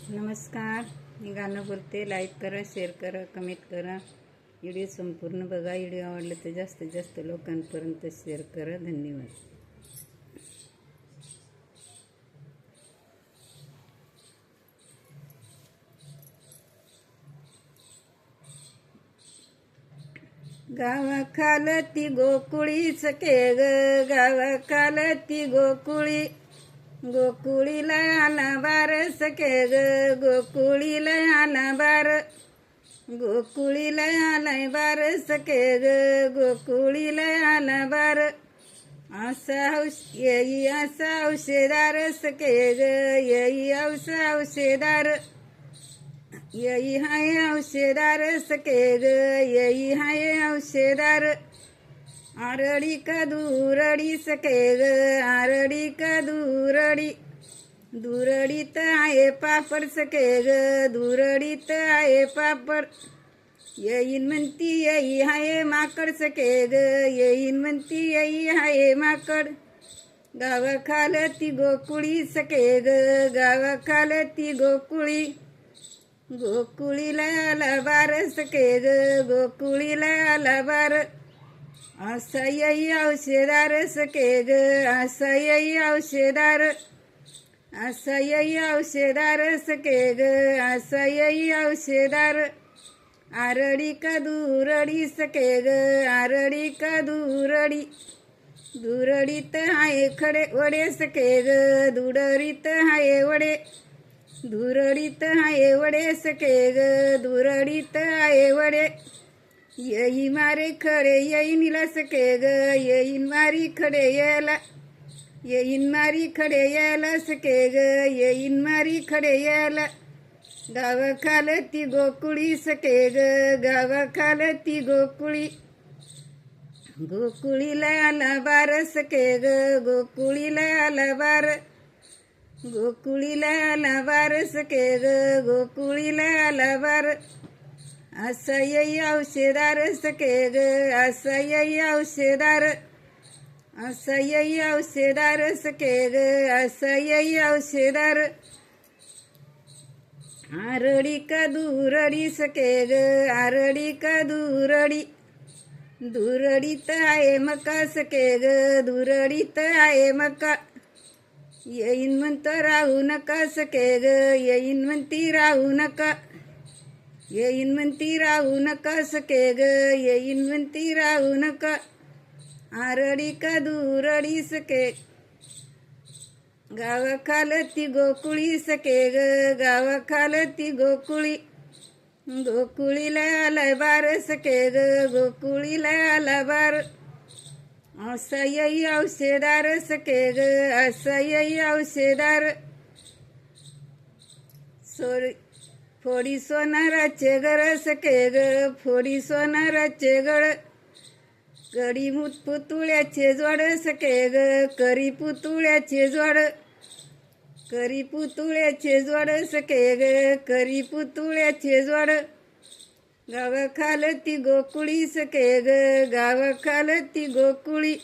नमस्कार. मी गाणं बोलते. लाईक करा, शेअर करा, कमेंट करा. व्हिडिओ संपूर्ण बघा. व्हिडिओ आवडले तर जास्तीत जास्त लोकांपर्यंत शेअर करा. धन्यवाद. गावाखालती गोकुळीच के ग, गावाखालती गोकुळी, गोकुळीला आला बारस के ग, गोकुळीला आला बार, गोकुळीला आलाय बारस के ग, गोकुळीला आला बार. असा येई असा औषधारस के ग, येई औसा औषधार, येई हाय औषधारस के ग, येई हाय औषधार. आरडी का दूरडी सके ग, आरडी का दूरडी, दूरडीत आहे पापड सके ग, दूरडीत आहे पापड. येईन म्हणती येई हाय माकड सके ग, येईन म्हणती येई हाय माकड. गावाखालती गोकुळी सके ग, गावाखालती गोकुळी, गोकुळीला आला बार सके ग, गोकुळीला आला बार. असा येई औषधार सके ग, असा येई औषधार, असा येई औषधार सके ग, असा येई औषधार. आरडी का दूरडी सके ग, आरडी का दूरडी, दूरडीत हाय खडे वडे सके ग, दुरडीत हाय वडे, दुरडीत हाय वडे सके ग, दुरडीत हाय वडे. येई मारे खडे येईन इला सके ग, येईन मारी खडे यायला, येईन मारी खडे यायला सके ग, येईन मारी खडे यायला. गावाखालती गोकुळी सके ग, गावाखालती गोकुळी, गोकुळीला आला बार सके ग, गोकुळीला आला बार, गोकुळीला आला बार सके ग, गोकुळीला आला बार. असा येई औषधार सके ग, असा येई औषधार, असा येई औषधार सके ग, असा येई औषधार. आरडी का दूरडी सके ग, आरडी का दूरडी, दूरडीत आहे मका सके ग, दूरडीत आहे मका. येईन म्हणतं राहू नका सके ग, येईन म्हणती राहू नका, येईन म्हणती राहू नका सके ग, येईन म्हणती राहू नका. आरडी का दूरडी सके, गावाखालती गोकुळी सके ग, गावाखालती गोकुळी, गोकुळीला आलाय बार सके ग, गोकुळीला आला बार. असा येई औषधार सके ग, असा येई औषधार. फोडी सोनाराचे गळ सके ग, फोडी सोनाराचे गळ, कडी पुतुळ्याचे जोड सके ग, करी पुतुळ्याचे जोड, करी पुतुळ्याचे जोड सके ग, करी पुतुळ्याचे जोड. गावाखालती गोकुळी सके ग, गावाखालती गोकुळी,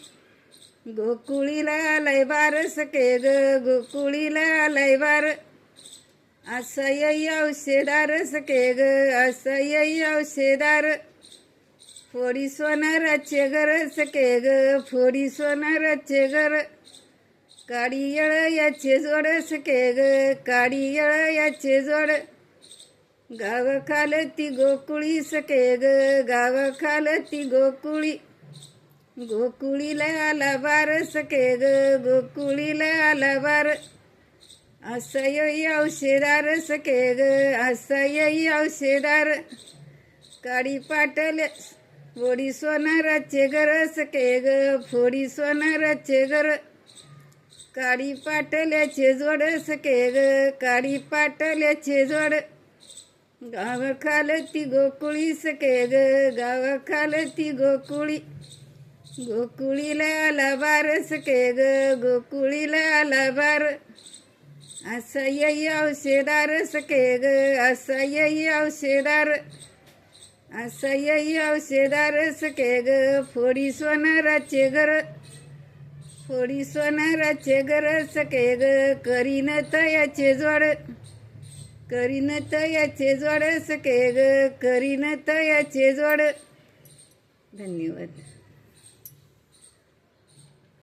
गोकुळीला आलाय बार सके ग, गोकुळीला आलाय बार. असा येई औषधार सके ग, असा येई औषधार. फोडी सोनाराचे घर सके ग, फोडी सोनाराचे घर, काडी येळ याचे जोड सके ग, काडी येळ याचे जोड. गावाखालती गोकुळी सके ग, गावाखालती गोकुळी, गोकुळीला आला बार सके ग, गोकुळीला आला बार. असा येई औषधार सके ग, असा येई औषधार. काडी पाटल्या फोडी सोनाराचे घर सके ग, फोडी सोनाराचे घर, काडी पाटल्याचे जोड सके ग, काडी पाटल्याचे जोड. गावाखालती गोकुळी सके ग, गावाखालती गोकुळी, गोकुळीला आला बार सके ग, गोकुळीला आला बार. असा येई औषधार सके ग, असा येई औषधार, असा येई औषधार सके ग. फोडी सोनाराचे घर, फोडी सोनाराचे घर सके ग, करीन तयाचे जोड, करीन तयाचे जोड सखे ग करीन तयाचे जोड. धन्यवाद.